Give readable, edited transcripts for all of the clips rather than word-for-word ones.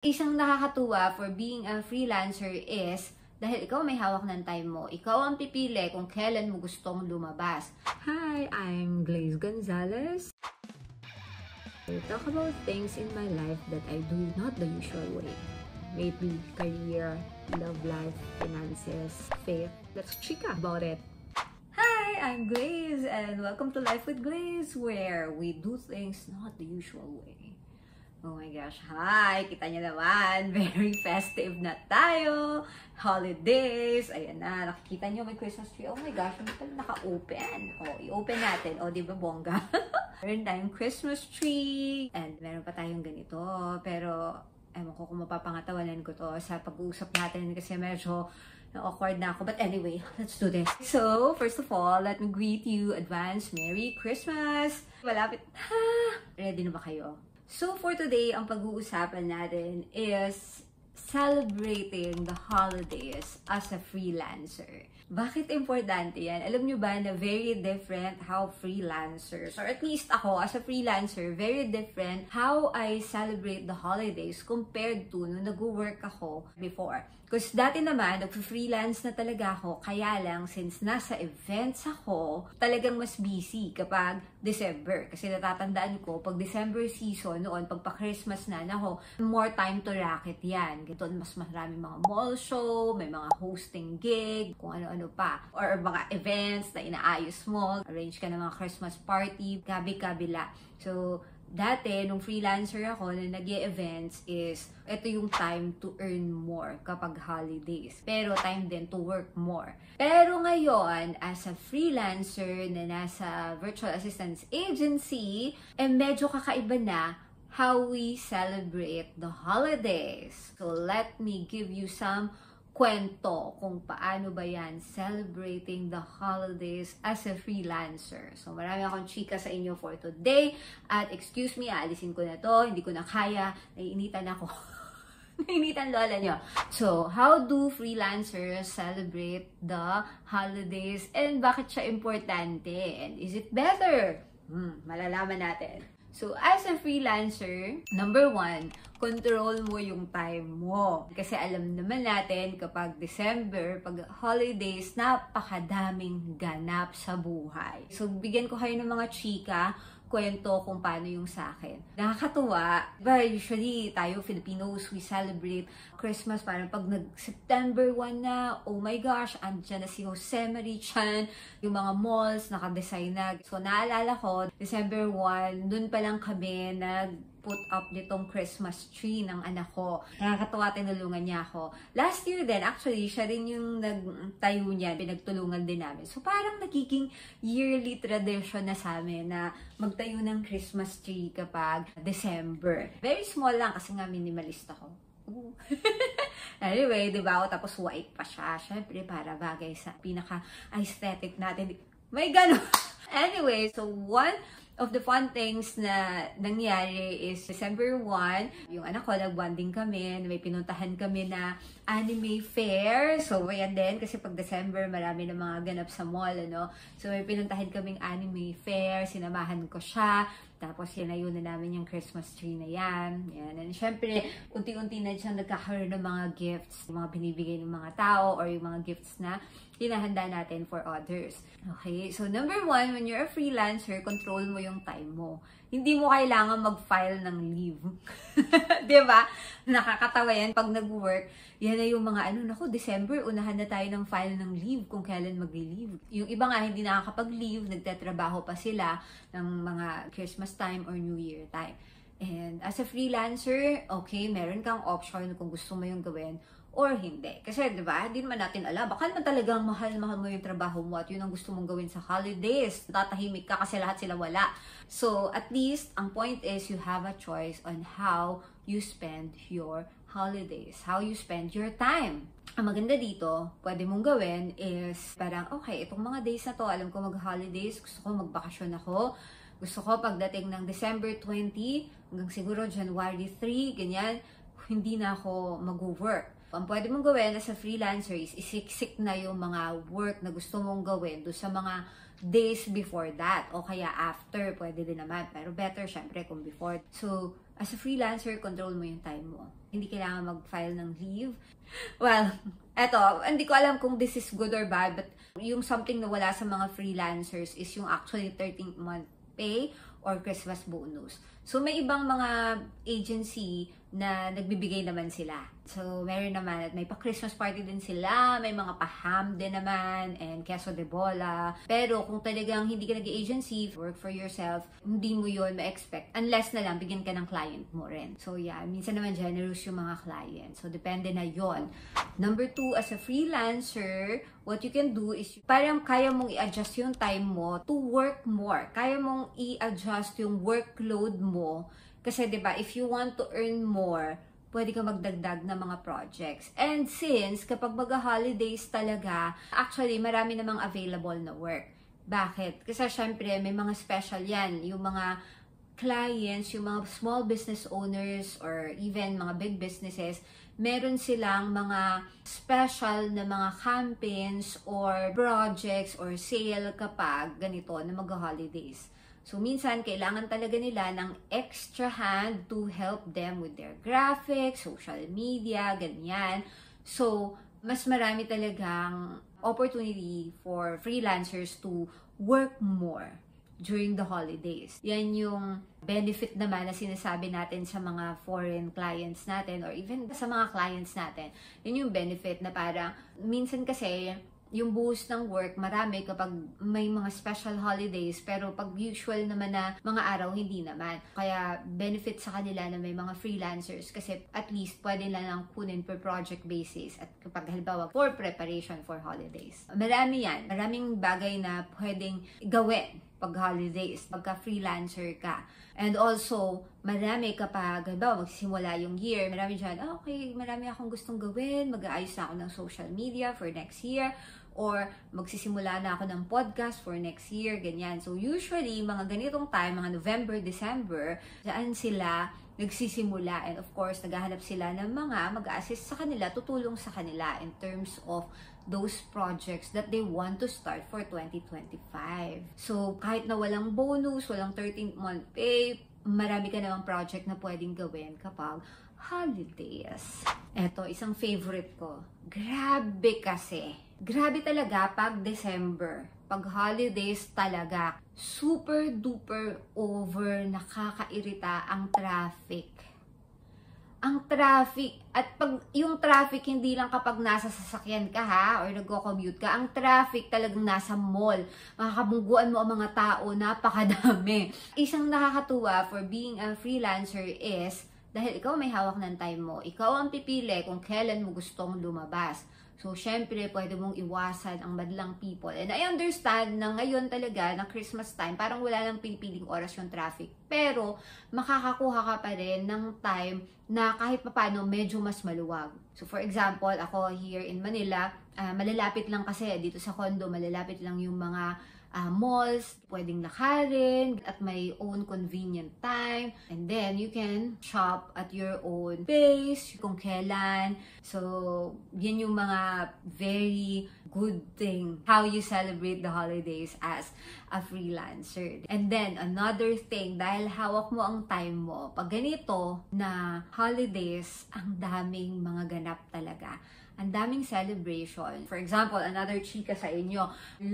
Isang nakakatuwa for being a freelancer is dahil ikaw may hawak ng time mo, ikaw ang pipili kung kailan mo gustong lumabas. Hi, I'm Glaze Gonzalez. I talk about things in my life that I do not the usual way. Maybe career, love life, finances, faith. Let's chika about it. Hi, I'm Glaze and welcome to Life with Glaze where we do things not the usual way. Oh my gosh, hi! Kita niyo naman, very festive na tayo. Holidays, ayan na, nakikita niyo may Christmas tree. Oh my gosh, hindi pala naka-open. Oh, i-open natin. Oh, di ba bongga? Meron tayong Christmas tree. And meron pa tayong ganito. Pero, ewan ko kung mapapangatawanan ko to sa pag-uusap natin kasi medyo na-awkward na ako. But anyway, let's do this. So, first of all, let me greet you advance Merry Christmas! Malapit. Ready na ba kayo? So, for today, ang pag-uusapan natin is celebrating the holidays as a freelancer. Bakit importante yan? Alam nyo ba na very different how freelancers, or at least ako as a freelancer, very different how I celebrate the holidays compared to nung nag-work ako before. Because dati naman, nag-freelance na talaga ako, kaya lang, since nasa events ako, talagang mas busy kapag December. Kasi natatandaan ko, pag December season, noon, pag pa-Christmas na, nako, more time to racket yan. Doon mas marami mga mall show, may mga hosting gig, kung ano-ano pa. Or mga events na inaayos mo, arrange ka ng mga Christmas party, gabi-kabila. So, dati, nung freelancer ako na nag-e-events is, ito yung time to earn more kapag holidays. Pero time din to work more. Pero ngayon, as a freelancer na nasa virtual assistance agency, medyo kakaiba na how we celebrate the holidays. So, let me give you some kwento kung paano ba yan celebrating the holidays as a freelancer. So, marami akong chika sa inyo for today. At excuse me, aalisin ko na to. Hindi ko na kaya. Naiinitan ako. Naiinitan lola nyo. So, how do freelancers celebrate the holidays? And bakit siya importante? And is it better? Malalaman natin. So, as a freelancer, number one, control mo yung time mo. Kasi alam naman natin, kapag December, pag holidays, napakadaming ganap sa buhay. So, bigyan ko kayo ng mga chika, kwento kung paano yung sa akin. Nakakatuwa, but usually tayo Filipinos, we celebrate Christmas parang pag nag-September 1 na, oh my gosh, andyan na si Jose Marichan, yung mga malls nakadesign na. So naalala ko, December 1, dun pa lang kami put up nitong Christmas tree ng anak ko. Nakakatawa, tinulungan niya ako. Last year din, actually, siya rin yung nagtayo niya, pinagtulungan din namin. So, parang nagiging yearly tradition na sa amin na magtayo ng Christmas tree kapag December. Very small lang kasi nga minimalist ako. Anyway, diba? Tapos white pa siya. Syempre, para bagay sa pinaka-aesthetic natin. May gano'n. Anyway, so one of the fun things na nangyari is December 1, yung anak ko, nag-bonding kami, may pinuntahan kami na anime fair. So, ayan din, kasi pag December, marami na mga ganap sa mall, ano? So, may pinuntahan kaming anime fair, sinamahan ko siya, tapos sinayun na namin yung Christmas tree na yan. Yan. And syempre, unti-unti na siya nagkakaroon ng mga gifts, yung mga binibigay ng mga tao, or yung mga gifts na hinahanda natin for others. Okay, so number one, when you're a freelancer, control mo yung time mo. Hindi mo kailangan mag-file ng leave. Diba? Nakakatawa yan pag nag-work. Yan na yung mga, December, unahan na tayo ng file ng leave kung kailan mag-leave. Yung iba nga, hindi nakakapag-leave, nagtatrabaho pa sila ng mga Christmas time or New Year time. And as a freelancer, okay, meron kang option kung gusto mo yung gawin or hindi. Kasi, di ba, hindi naman natin alam. Baka naman talagang mahal-mahal mo yung trabaho mo at yun ang gusto mong gawin sa holidays. Tatahimik ka kasi lahat sila wala. So, at least, ang point is you have a choice on how you spend your holidays. How you spend your time. Ang maganda dito, pwede mong gawin is parang, okay, itong mga days na to, alam ko mag-holidays, gusto ko magbakasyon ako. Gusto ko pagdating ng December 20 hanggang siguro January 3, ganyan, hindi na ako mag-work. Ang pwede mong gawin as a freelancer is isiksik na yung mga work na gusto mong gawin doon sa mga days before that. O kaya after, pwede din naman. Pero better, syempre, kung before. So, as a freelancer, control mo yung time mo. hindi kailangan mag-file ng leave. Well, eto, hindi ko alam kung this is good or bad, but yung something na wala sa mga freelancers is yung actually 13th month pay or Christmas bonus. So, may ibang mga agency na nagbibigay naman sila. So, meron naman at may pa-Christmas party din sila, may mga pa-ham din naman, and queso de bola. Pero kung talagang hindi ka nag-agency, work for yourself, hindi mo yun ma-expect. Unless na lang, bigyan ka ng client mo rin. So, yeah, minsan naman generous yung mga client. So, depende na yon. Number 2, as a freelancer, what you can do is parang kaya mong i-adjust yung time mo to work more. Kaya mong i-adjust yung workload mo. Kasi, di ba, if you want to earn more, pwede ka magdagdag ng mga projects. And since, kapag mag-holidays talaga, actually, marami namang available na work. Bakit? Kasi, syempre, may mga special yan. Yung mga clients, yung mga small business owners, or even mga big businesses, meron silang mga special na mga campaigns, or projects, or sale kapag ganito na mag-holidays. So, minsan, kailangan talaga nila ng extra hand to help them with their graphics, social media, ganyan. So, mas marami talagang opportunity for freelancers to work more during the holidays. Yan yung benefit naman na sinasabi natin sa mga foreign clients natin or even sa mga clients natin. Yun yung benefit na parang, minsan kasi, yung boost ng work, marami kapag may mga special holidays, pero pag usual naman na mga araw, hindi naman. Kaya benefit sa kanila na may mga freelancers kasi at least pwede lang kunin per project basis at kapag halimbawa for preparation for holidays. Marami yan. Maraming bagay na pwedeng gawin pag holidays, pagka freelancer ka. And also, marami kapag, halimbawa, magsisimula yung year, marami dyan, okay, marami akong gustong gawin, mag-aayos na ako ng social media for next year, or magsisimula na ako ng podcast for next year, ganyan. So, usually, mga ganitong time, mga November, December, dyan sila nagsisimula. And of course, naghahanap sila ng mga mag-assist sa kanila, tutulong sa kanila in terms of those projects that they want to start for 2025. So, kahit na walang bonus, walang 13th month pay, marami ka namang project na pwedeng gawin kapag holidays. Eto, isang favorite ko. Grabe kasi. Grabe talaga pag December. Pag holidays talaga. Super duper over nakakairita ang traffic. Ang traffic. At pag yung traffic hindi lang kapag nasa sasakyan ka ha or nagko-commute ka. Ang traffic talagang nasa mall. Makakabungguan mo ang mga tao. Napakadami. Isang nakakatuwa for being a freelancer is dahil ikaw may hawak ng time mo. Ikaw ang pipili kung kailan mo gustong lumabas. So, syempre, pwede mong iwasan ang madlang people. And I understand na ngayon talaga, na Christmas time, parang wala nang pinipiling oras yung traffic. Pero, makakakuha ka pa rin ng time na kahit papano medyo mas maluwag. So, for example, ako here in Manila, malalapit lang kasi dito sa condo, malalapit lang yung mga malls, pwedeng lakarin at may own convenient time, and then you can shop at your own pace kung kailan. So, yan yung mga very good thing how you celebrate the holidays as a freelancer. And then, another thing, dahil hawak mo ang time mo, pag ganito na holidays, ang daming mga ganap talaga. Ang daming celebration. For example, another chika sa inyo.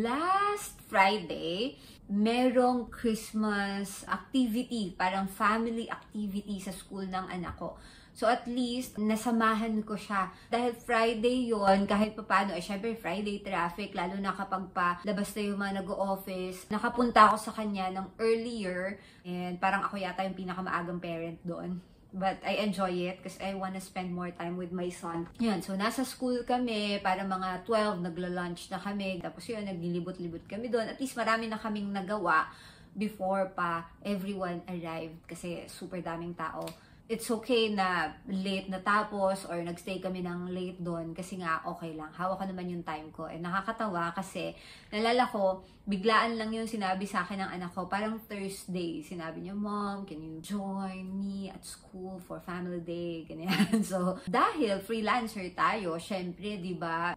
Last Friday, merong Christmas activity, parang family activity sa school ng anak ko. So at least, nasamahan ko siya. Dahil Friday yon kahit paano, syempre Friday traffic, lalo na kapag pa labas na yung mga nag-o-office. Nakapunta ako sa kanya ng earlier, and parang ako yata yung pinakamaagang parent doon. But I enjoy it because I wanna spend more time with my son. Yan, so nasa school kami, para mga 12, nagla-lunch na kami. Tapos yun, naglilibot-libot kami doon. At least marami na kaming nagawa before pa everyone arrived kasi super daming tao. It's okay na late natapos or nagstay kami ng late doon kasi nga okay lang. Hawak ko naman yung time ko. And nakakatawa kasi nalala ko, biglaan lang yung sinabi sa akin ng anak ko. Parang Thursday, sinabi niya, Mom, can you join me at school for family day? Ganyan. So, dahil freelancer tayo, syempre, di ba,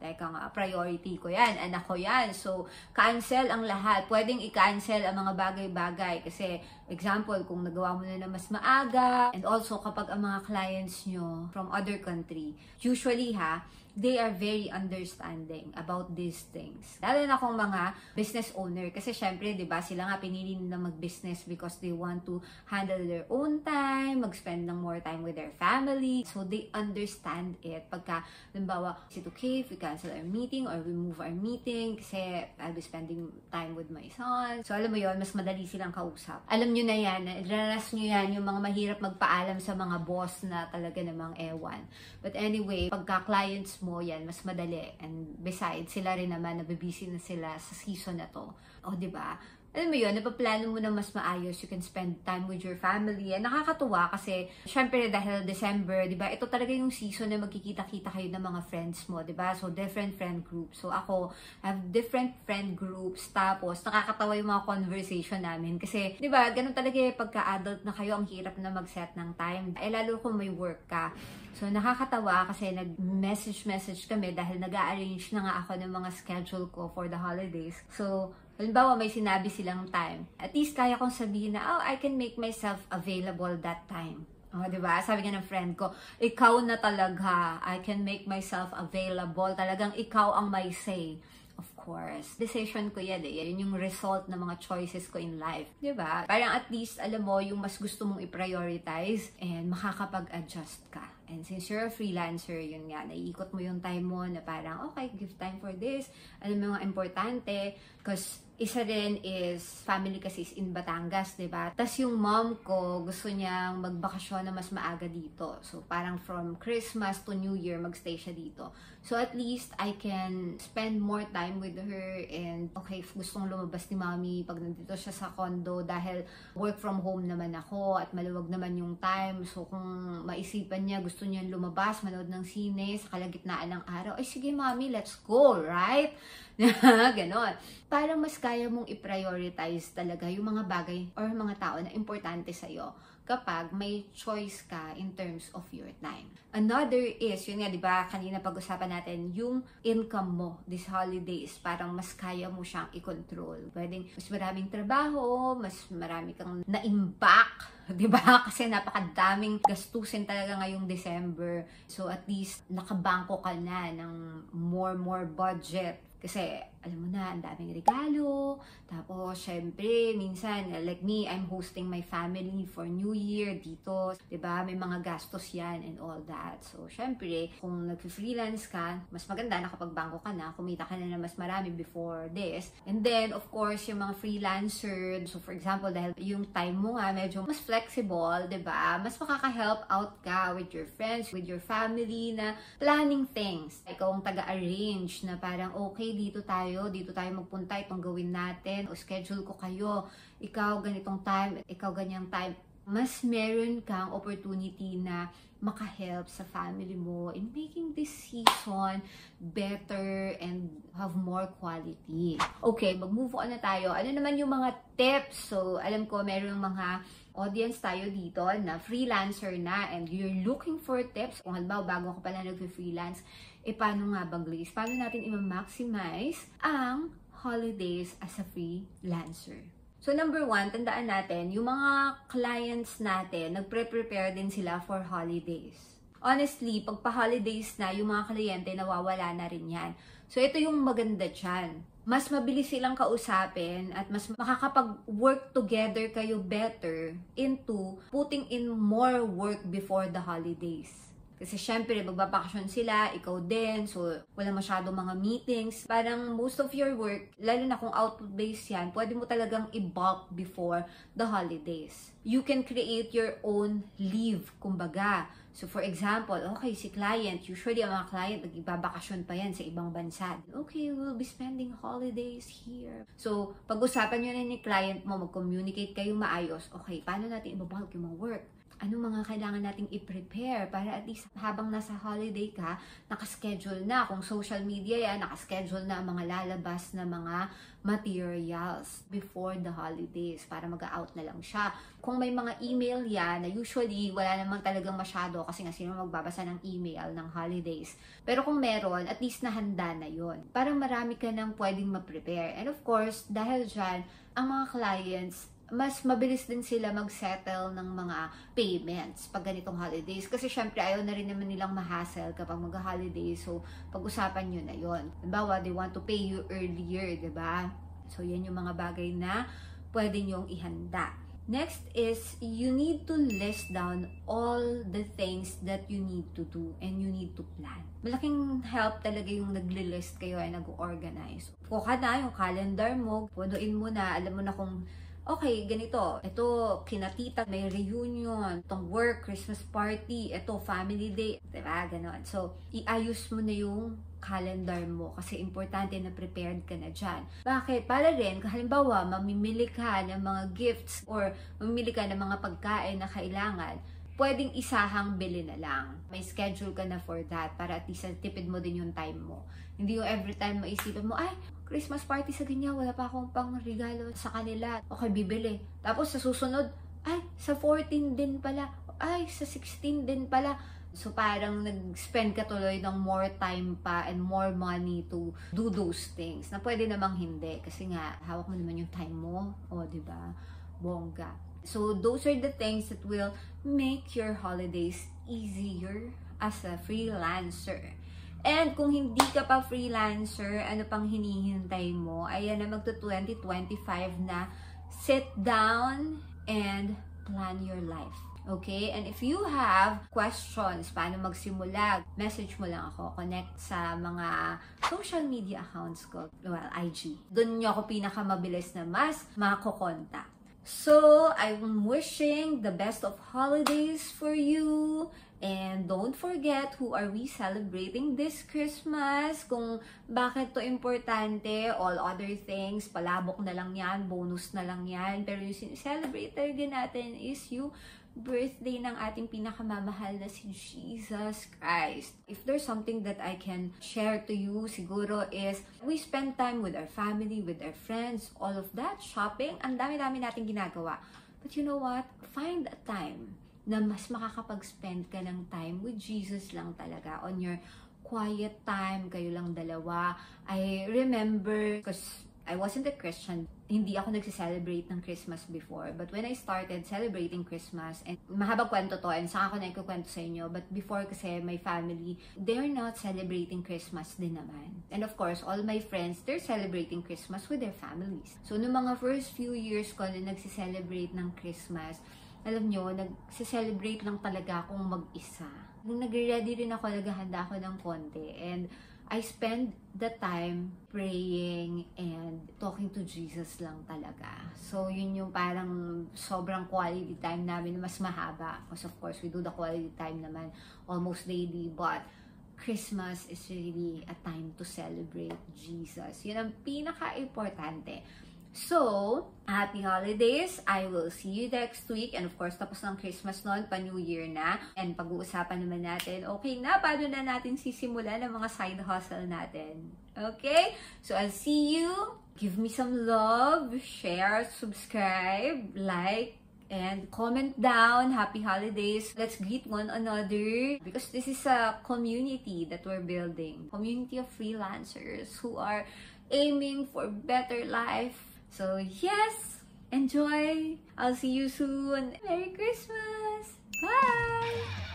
teka nga, priority ko yan, anak ko yan. So, cancel ang lahat. Pwedeng i-cancel ang mga bagay-bagay. Kasi, example, kung nagawa mo na mas maaga, and also kapag ang mga clients nyo from other country, usually they are very understanding about these things. Lalo na kung mga business owner. Kasi syempre, di ba, sila nga pinili na mag-business because they want to handle their own time, mag-spend ng more time with their family. So, they understand it. Pagka, halimbawa, is it okay if we cancel our meeting or we move our meeting kasi I'll be spending time with my son. So, alam mo yon, mas madali silang kausap. Alam nyo na yan, ranas nyo yan, yung mga mahirap magpaalam sa mga boss na talaga namang ewan. But anyway, pagka clients mo yan, mas madali. And besides, sila rin naman, nabibisi na sila sa season na to. O, diba? Alam mo yun, napaplano mo na mas maayos, you can spend time with your family. And nakakatuwa kasi, syempre dahil December, di ba, ito talaga yung season na magkikita-kita kayo ng mga friends mo, di ba? So, different friend groups. So, ako, have different friend groups. Tapos, nakakatawa yung mga conversation namin. Kasi, di ba, ganun talaga pagka-adult na kayo, ang hirap na mag-set ng time. Eh, lalo kung may work ka. So, nakakatawa kasi nag-message kami dahil nag-a-arrange na nga ako ng mga schedule ko for the holidays. So, halimbawa, may sinabi silang time. At least, kaya kong sabihin na, oh, I can make myself available that time. O, diba? Sabi nga ng friend ko, ikaw na talaga. I can make myself available. Talagang ikaw ang may say. Of course. Decision ko yan eh. Yan yung result ng mga choices ko in life. Diba? Parang at least, alam mo, yung mas gusto mong i-prioritize and makakapag-adjust ka. And since you're a freelancer, yun nga, naiikot mo yung time mo na parang, okay, give time for this. Alam mo yung importante, because isa rin is, family kasi is in Batangas, diba? Tas yung mom ko, gusto niyang magbakasyon na mas maaga dito. So, parang from Christmas to New Year, magstay siya dito. So, at least, I can spend more time with her and, okay, gustong lumabas ni mommy pag nandito siya sa condo dahil work from home naman ako at maluwag naman yung time. So, kung maisipan niya, gusto niya lumabas, manood ng sine sa kalagitnaan ng araw, ay sige mommy, let's go, right? Ganon. Parang mas kaya mong i-prioritize talaga yung mga bagay or mga tao na importante sa'yo kapag may choice ka in terms of your time. Another is, yun nga, di ba, kanina pag-usapan natin, yung income mo this holidays, parang mas kaya mo siyang i-control. Pwedeng mas maraming trabaho, mas marami kang na-impact, di ba? Kasi napakadaming gastusin talaga ngayong December. So, at least, nakabangko ka na ng more budget. Kasi, alam mo na, ang daming regalo. Tapos, syempre, minsan, like me, I'm hosting my family for New Year dito. Diba? May mga gastos yan and all that. So, syempre, kung nag-freelance ka, mas maganda na kapag bangko ka na, kumita ka na mas marami before this. And then, of course, yung mga freelancer, so for example, dahil yung time mo nga medyo mas flexible, diba? Mas makaka-help out ka with your friends, with your family na planning things. Ikaw ang taga-arrange na parang, okay, dito tayo magpunta, itong gawin natin, o schedule ko kayo, ikaw ganitong time, ikaw ganyang time. Mas meron kang opportunity na makahelp sa family mo in making this season better and have more quality. Okay, mag-move on na tayo. Ano naman yung mga tips? So, alam ko meron mga audience tayo dito na freelancer na and you're looking for tips. Kung halimbawa bago ka pala nag-freelance, paano nga ba, Glaze? Paano natin i-maximize ang holidays as a freelancer? So, number one, tandaan natin, yung mga clients natin, nagpre-prepare din sila for holidays. Honestly, pag pa-holidays na, yung mga kliyente, nawawala na rin yan. So, ito yung maganda dyan. Mas mabilis silang kausapin at mas makakapag-work together kayo better into putting in more work before the holidays. Kasi syempre, magbabakasyon sila, ikaw din, so wala masyadong mga meetings. Parang most of your work, lalo na kung output-based yan, pwede mo talagang i-bulk before the holidays. You can create your own leave, kumbaga. So for example, okay, si client, usually ang mga client, nagbabakasyon pa yan sa ibang bansa. Okay, we'll be spending holidays here. So, pag-usapan nyo na ni client mo, mag-communicate kayo maayos, okay, paano natin i-bulk yung mga work? Anong mga kailangan nating i-prepare para at least habang nasa holiday ka, nakaschedule na. Kung social media yan, nakaschedule na ang mga lalabas na mga materials before the holidays para mag-out na lang siya. Kung may mga email yan, na usually wala namang talagang masyado kasi nga sino magbabasa ng email ng holidays. Pero kung meron, at least nahanda na yon. Parang marami ka nang pwedeng ma-prepare. And of course, dahil dyan, ang mga clients, mas mabilis din sila mag-settle ng mga payments pag ganitong holidays. Kasi syempre, ayaw na rin naman nilang ma-hassle kapag mag-holidays. So, pag-usapan nyo na yon. Halimbawa, they want to pay you earlier, diba? So, yan yung mga bagay na pwede nyong ihanda. Next is, you need to list down all the things that you need to do and you need to plan. Malaking help talaga yung nagli-list kayo ay nag-organize. Kuha na yung calendar mo, punuin mo na, alam mo na kung okay, ganito. Ito, kinatita, may reunion, itong work, Christmas party, ito, family day, diba? Ganon. So, iayos mo na yung calendar mo kasi importante na prepared ka na dyan. Bakit? Para rin, halimbawa, mamimili ka ng mga gifts or mamimili ka ng mga pagkain na kailangan, pwedeng isahang bili na lang. May schedule ka na for that para at least tipid mo din yung time mo. Hindi yung every time maisipan mo, ay, Christmas party sa ganyan, wala pa akong pang regalo sa kanila. Okay, bibili. Tapos sa susunod, ay, sa 14 din pala. Ay, sa 16 din pala. So parang nag-spend ka tuloy ng more time pa and more money to do those things. Na pwede namang hindi. Kasi nga, hawak mo naman yung time mo. O, diba? Bongga. So those are the things that will make your holidays easier as a freelancer. And kung hindi ka pa freelancer, ano pang hinihintay mo? Ayan na magto-2025 na sit down and plan your life. Okay? And if you have questions, paano magsimula, message mo lang ako. Connect sa mga social media accounts ko. Well, IG. Doon nyo ako pinakamabilis na mas makakokontak. So, I'm wishing the best of holidays for you. And don't forget who are we celebrating this Christmas. Kung bakit to importante, all other things, palabok na lang yan, bonus na lang yan. Pero yung celebrate talaga natin is yung birthday ng ating pinakamamahal na si Jesus Christ. If there's something that I can share to you, siguro is we spend time with our family, with our friends, all of that, shopping, ang dami-dami natin ginagawa. But you know what? Find a time na mas makakapag-spend ka ng time with Jesus lang talaga. On your quiet time, kayo lang dalawa. I remember, because I wasn't a Christian, hindi ako nagsi-celebrate ng Christmas before. But when I started celebrating Christmas, and mahabang kwento to, and saka ako na ikukwento sa inyo, but before kasi my family, they're not celebrating Christmas din naman. And of course, all my friends, they're celebrating Christmas with their families. So, noong mga first few years ko na nagsi-celebrate ng Christmas, alam nyo, nagsi-celebrate lang talaga akong mag-isa. Nung nagre-ready rin ako, naghahanda ako ng konti. And I spend the time praying and talking to Jesus lang talaga. So, yun yung parang sobrang quality time namin na mas mahaba. Because of course, we do the quality time naman almost daily. But Christmas is really a time to celebrate Jesus. Yun ang pinaka-importante. So, happy holidays! I will see you next week. And of course, tapos ng Christmas noon, pa-New Year na. And pag-uusapan naman natin, okay na, paano na natin sisimulan ang mga side hustle natin? Okay? So, I'll see you. Give me some love, share, subscribe, like, and comment down. Happy holidays. Let's greet one another. Because this is a community that we're building. Community of freelancers who are aiming for better life. So, yes, enjoy. I'll see you soon. Merry Christmas. Bye.